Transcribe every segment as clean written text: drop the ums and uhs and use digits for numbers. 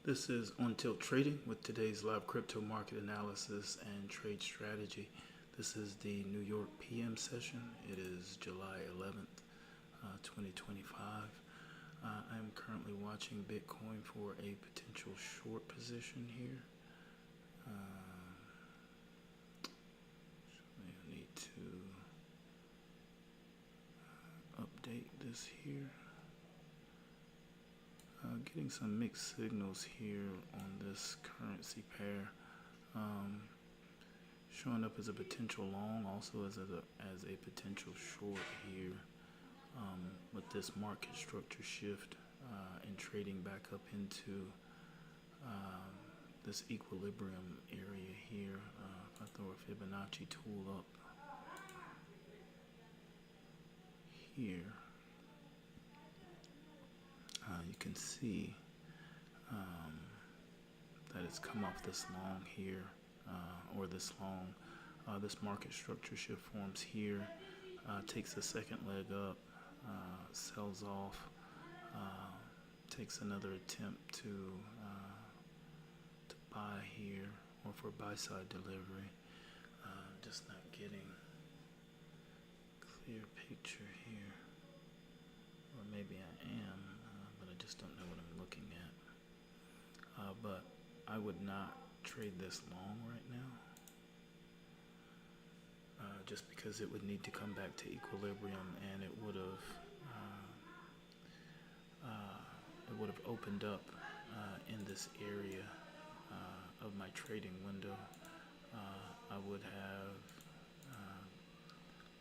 This is On Tilt Trading with today's live crypto market analysis and trade strategy. This is the New York PM session. It is July 11th, 2025. I'm currently watching Bitcoin for a potential short position here. I need to update this here. Getting some mixed signals here on this currency pair, showing up as a potential long, also as a potential short here, with this market structure shift and trading back up into this equilibrium area here. If I throw a Fibonacci tool up here, you can see that it's come off this long here, or this long. This market structure shift forms here, takes a second leg up, sells off, takes another attempt to buy here, or for buy side delivery. Just not getting clear picture here, or maybe I am, but I just don't know what I'm looking at. But I would not trade this long right now, just because it would need to come back to equilibrium, and it would have opened up in this area of my trading window. I would have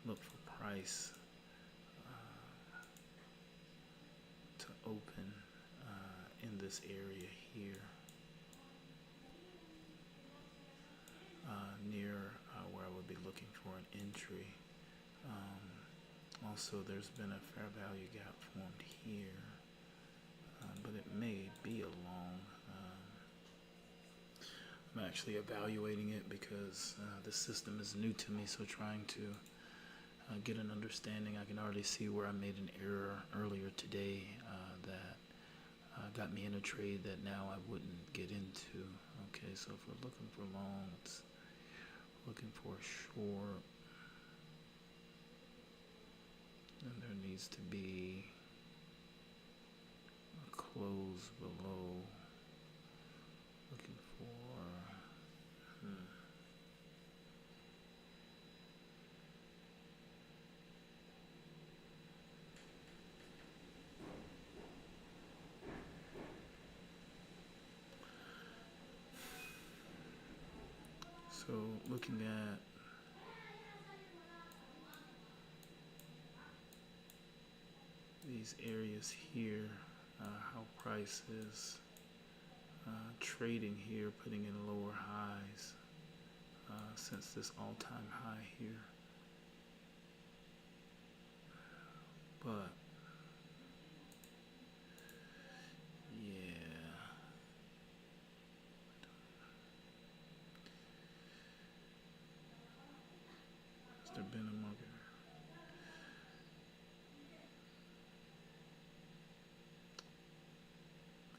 looked for price to open in this area here, near where I would be looking for an entry. Also, there's been a fair value gap formed here, but it may be a long. I'm actually evaluating it because the system is new to me, so trying to get an understanding. I can already see where I made an error earlier today that got me in a trade that now I wouldn't get into. Okay, so if we're looking for long, it's looking for a short, and there needs to be a close below. Looking for so looking at these areas here, how price is trading here, putting in lower highs since this all-time high here. But yeah, has there been a market?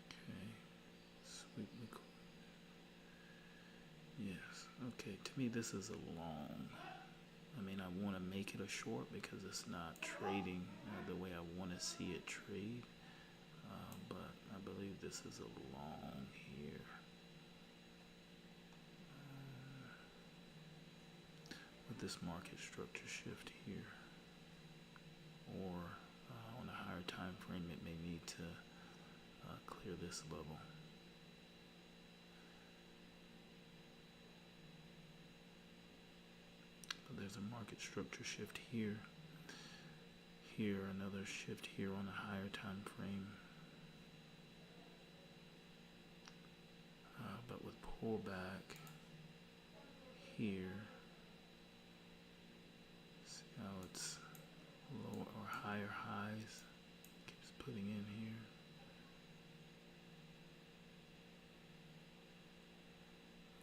Okay, sweep liquid. Yes, okay, to me this is a long. I mean, I want to make it a short because it's not trading the way I want to see it trade, but I believe this is a long here. With this market structure shift here, or on a higher time frame, it may need to clear this level. But there's a market structure shift here, another shift here on a higher time frame, but with pullback here. See how it's lower or higher highs, keeps putting in here.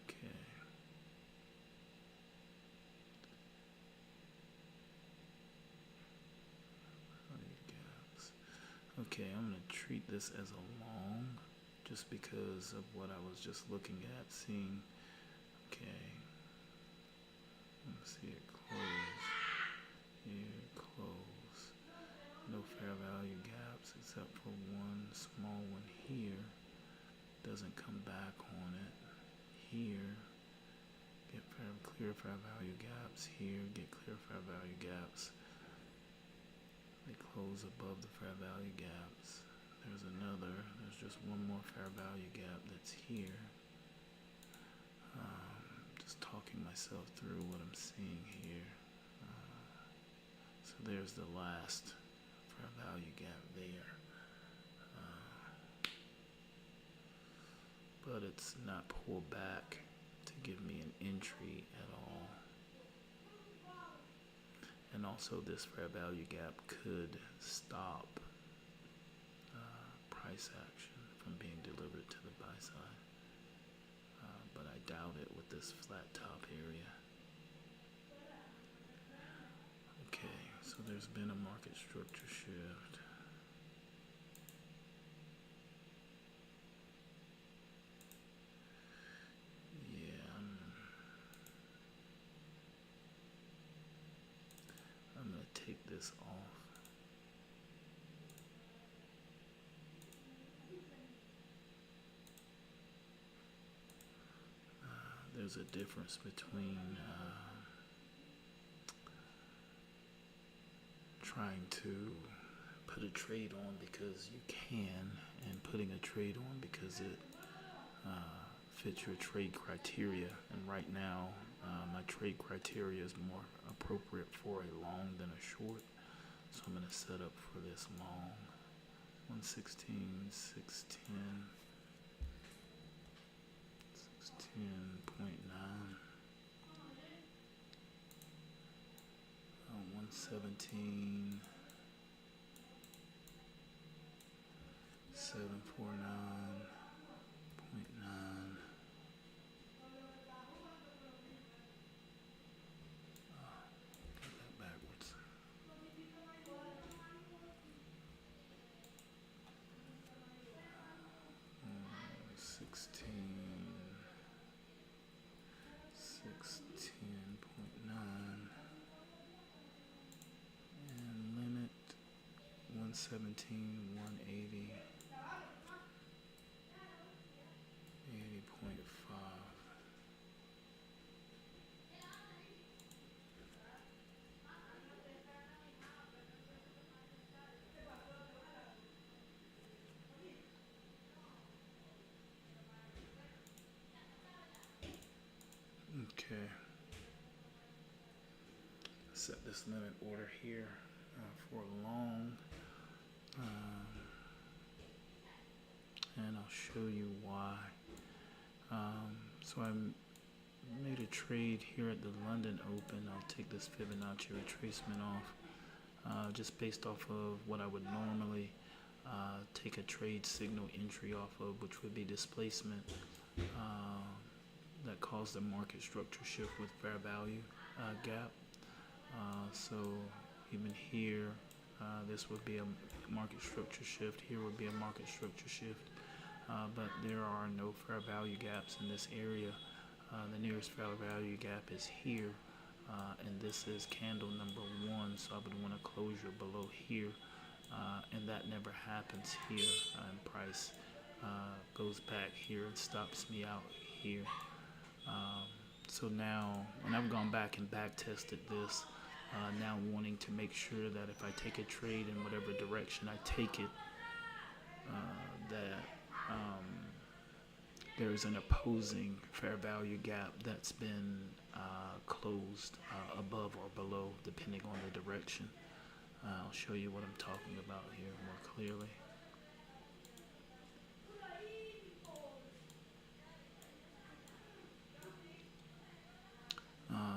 Okay. Okay, I'm going to treat this as a long just because of what I was just looking at, seeing. Okay, let's see it close. Here, close. No fair value gaps except for one small one here. Doesn't come back on it. Here, get clear fair value gaps. Here, get clear fair value gaps. They close above the fair value gaps. There's just one more fair value gap that's here. Just talking myself through what I'm seeing here. So there's the last fair value gap there. But it's not pulled back to give me an entry at all. And also this fair value gap could stop price action from being delivered to the buy side. But I doubt it with this flat top area. Okay, so there's been a market structure shift. Yeah, I'm gonna take this off. There's a difference between trying to put a trade on because you can, and putting a trade on because it fits your trade criteria. And right now, my trade criteria is more appropriate for a long than a short. So I'm going to set up for this long. 116, 610. 10.9, 117, 749.9. Got that backwards. 610.9, and limit 117, 180, 80.5. Okay. Set this limit order here for long, and I'll show you why. So I made a trade here at the London Open. I'll take this Fibonacci retracement off, just based off of what I would normally take a trade signal entry off of, which would be displacement that caused a market structure shift with fair value gap. So even here, this would be a market structure shift. Here would be a market structure shift. But there are no fair value gaps in this area. The nearest fair value gap is here, and this is candle number 1, so I would want a closure below here, and that never happens here, and price goes back here and stops me out here. So now, and I've gone back and back tested this, now wanting to make sure that if I take a trade in whatever direction I take it, that there's an opposing fair value gap that's been closed above or below, depending on the direction. I'll show you what I'm talking about here more clearly.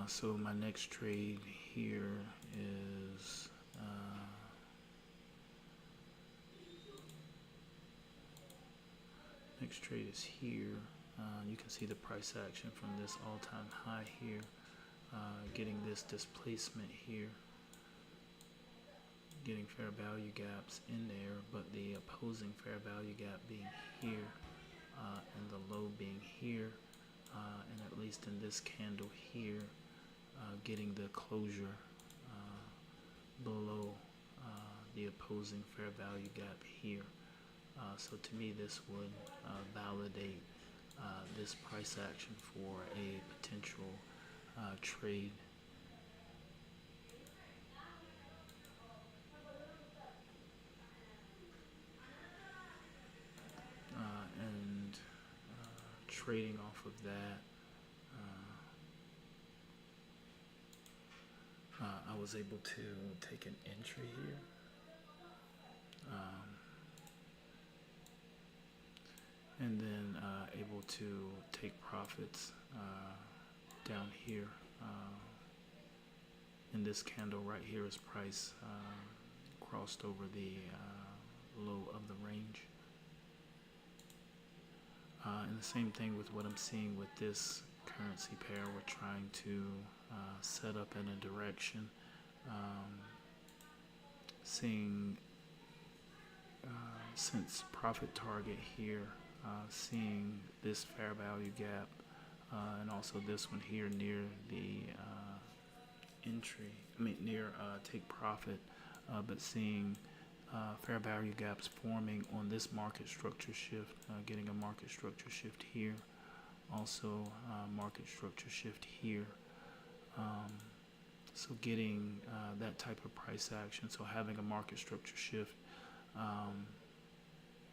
So my next trade here is here. You can see the price action from this all-time high here, getting this displacement here, getting fair value gaps in there, but the opposing fair value gap being here. being here, and at least in this candle here, getting the closure below the opposing fair value gap here. So to me, this would validate this price action for a potential trade. And trading off of that, I was able to take an entry here. And then able to take profits down here. In this candle right here is price crossed over the low of the range. And the same thing with what I'm seeing with this currency pair. We're trying to set up in a direction. Seeing since profit target here, seeing this fair value gap, and also this one here near the near take profit, but seeing fair value gaps forming on this market structure shift, getting a market structure shift here, also market structure shift here. So getting that type of price action, so having a market structure shift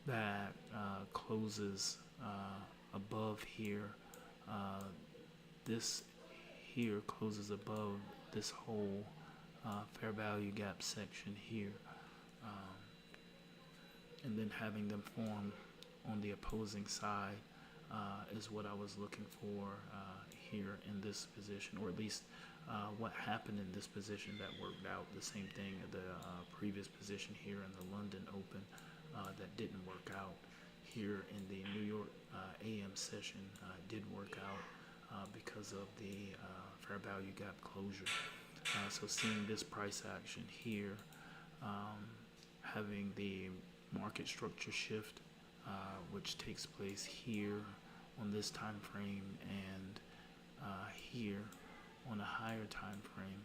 that closes above here, this here closes above this whole fair value gap section here, and then having them form on the opposing side is what I was looking for here in this position, or at least what happened in this position that worked out. The same thing at the previous position here in the London Open that didn't work out. Here in the New York AM session did work out because of the fair value gap closure. So seeing this price action here, having the market structure shift, which takes place here on this time frame and here on a higher time frame.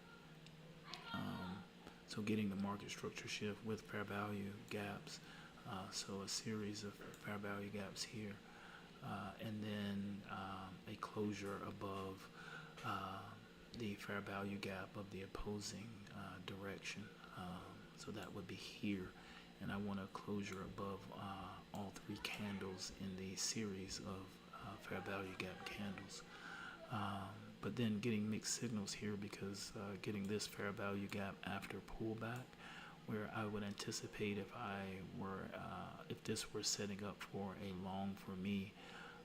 So getting the market structure shift with fair value gaps, so a series of fair value gaps here, and then a closure above the fair value gap of the opposing direction. So that would be here, and I want a closure above all three candles in the series of fair value gap candles. But then getting mixed signals here, because getting this fair value gap after pullback, where I would anticipate if this were setting up for a long for me,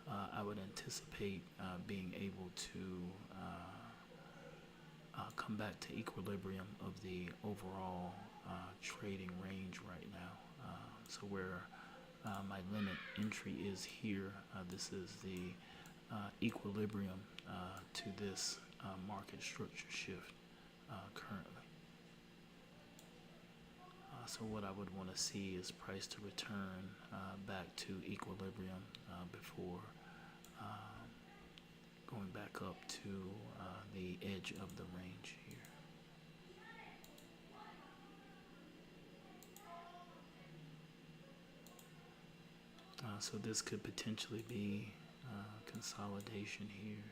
I would anticipate being able to come back to equilibrium of the overall trading range right now. So where my limit entry is here, this is the equilibrium to this market structure shift currently. So what I would want to see is price to return back to equilibrium before going back up to the edge of the range here. So this could potentially be consolidation here.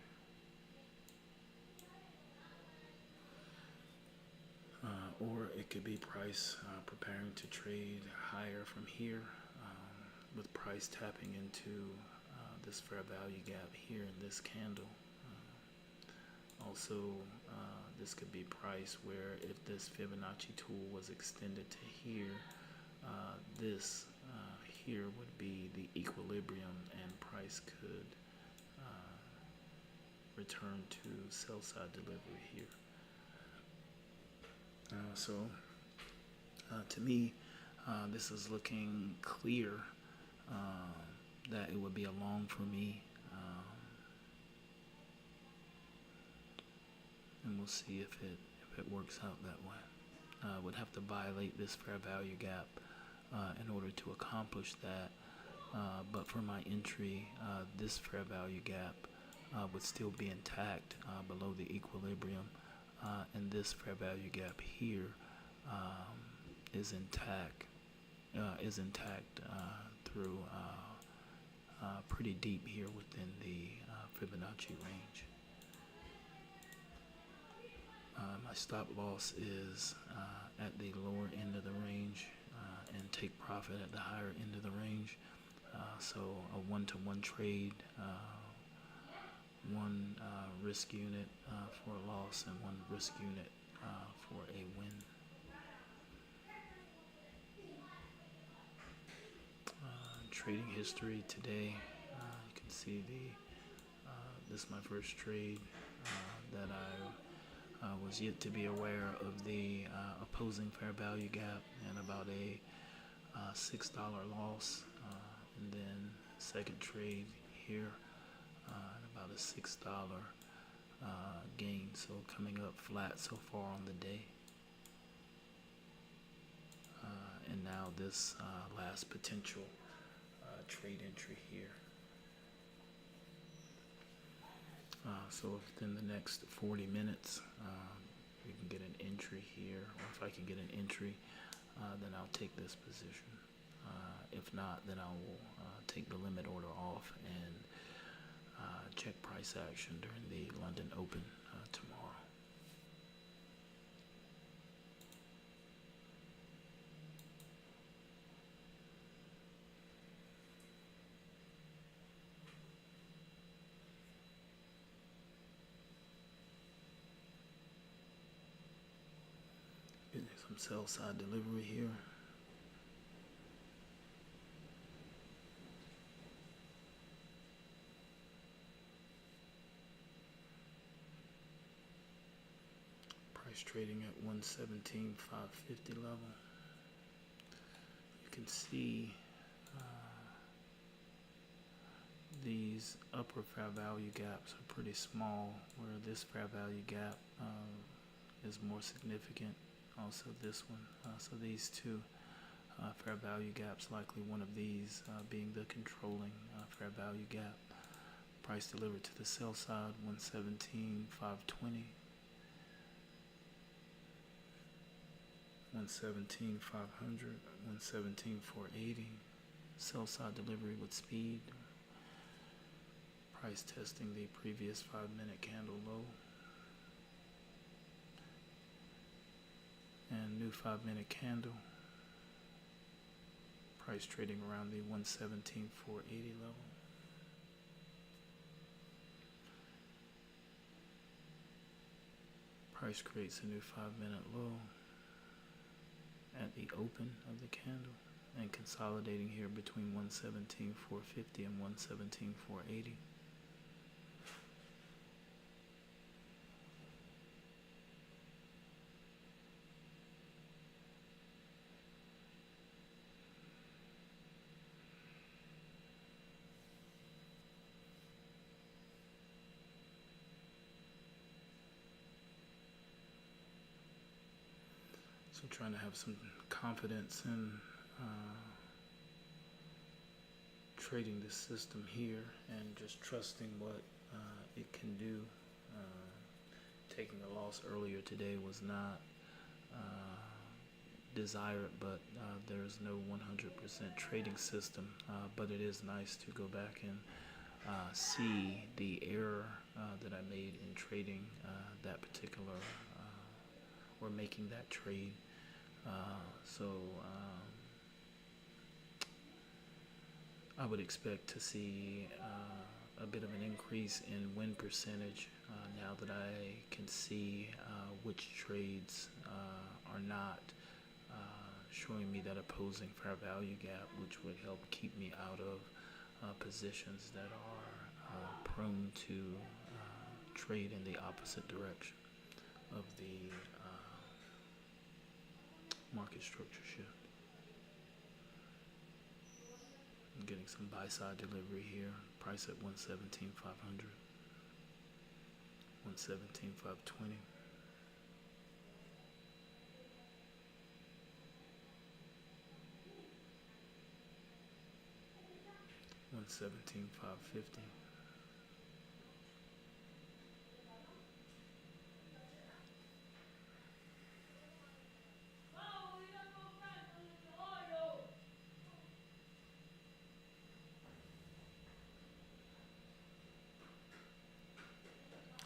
Or it could be price preparing to trade higher from here, with price tapping into this fair value gap here in this candle. Also, this could be price where if this Fibonacci tool was extended to here, this here would be the equilibrium, and price could return to sell side delivery here. So to me, this is looking clear that it would be a long for me, and we'll see if it works out that way. Would have to violate this fair value gap in order to accomplish that, But for my entry, this fair value gap would still be intact below the equilibrium, and this fair value gap here is intact. Through pretty deep here within the Fibonacci range. My stop loss is at the lower end of the range and take profit at the higher end of the range. So a one-to-one trade, one risk unit for a loss and one risk unit for a win. Trading history today, you can see this is my first trade that I was yet to be aware of the opposing fair value gap and about a $6 loss, and then second trade here and about a $6 gain, so coming up flat so far on the day. And now this last potential trade entry here. So within the next 40 minutes, we can get an entry here, or if I can get an entry, then I'll take this position. If not, then I will take the limit order off and check price action during the London Open tomorrow. Getting some sell side delivery here. Price trading at 117,550 level. You can see these upper fair value gaps are pretty small, where this fair value gap is more significant. Also this one. So these two fair value gaps, likely one of these being the controlling fair value gap. Price delivered to the sell side, 117,520. 117,500, 117,480. Sell side delivery with speed. Price testing the previous 5-minute candle low. And new 5-minute candle. Price trading around the 117,480 level. Price creates a new 5-minute low at the open of the candle and consolidating here between 117,450 and 117,480. So I'm trying to have some confidence in trading this system here and just trusting what it can do. Taking a loss earlier today was not desired, but there is no 100% trading system, but it is nice to go back and see the error that I made in trading that particular or making that trade. I would expect to see a bit of an increase in win percentage now that I can see which trades are not showing me that opposing fair value gap, which would help keep me out of positions that are prone to trade in the opposite direction of the market structure shift. I'm getting some buy side delivery here. Price at 117,500, 117,520. 117,550.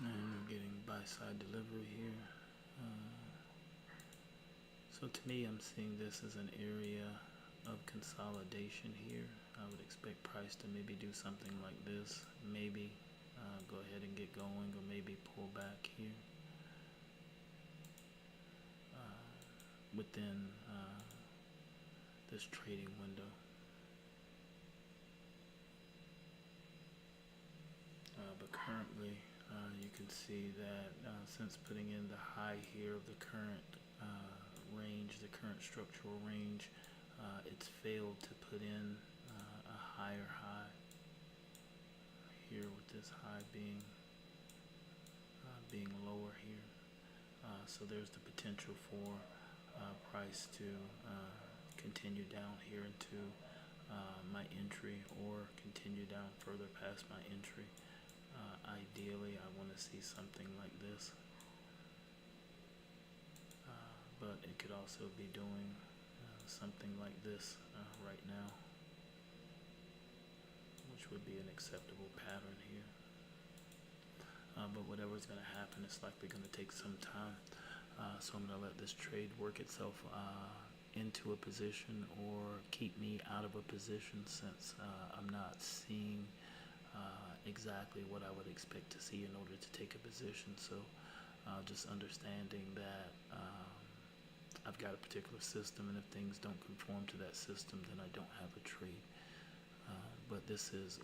And we're getting buy side delivery here. So to me, I'm seeing this as an area of consolidation here. I would expect price to maybe do something like this, maybe go ahead and get going, or maybe pull back here within this trading window. But currently, you can see that since putting in the high here of the current range, the current structural range, it's failed to put in a higher high here, with this high being lower here. So there's the potential for price to continue down here into my entry, or continue down further past my entry. Ideally, I want to see something like this, but it could also be doing something like this right now, which would be an acceptable pattern here. But whatever's going to happen, it's likely going to take some time. So I'm going to let this trade work itself into a position, or keep me out of a position, since I'm not seeing exactly what I would expect to see in order to take a position. So just understanding that I've got a particular system, and if things don't conform to that system, then I don't have a trade. But this is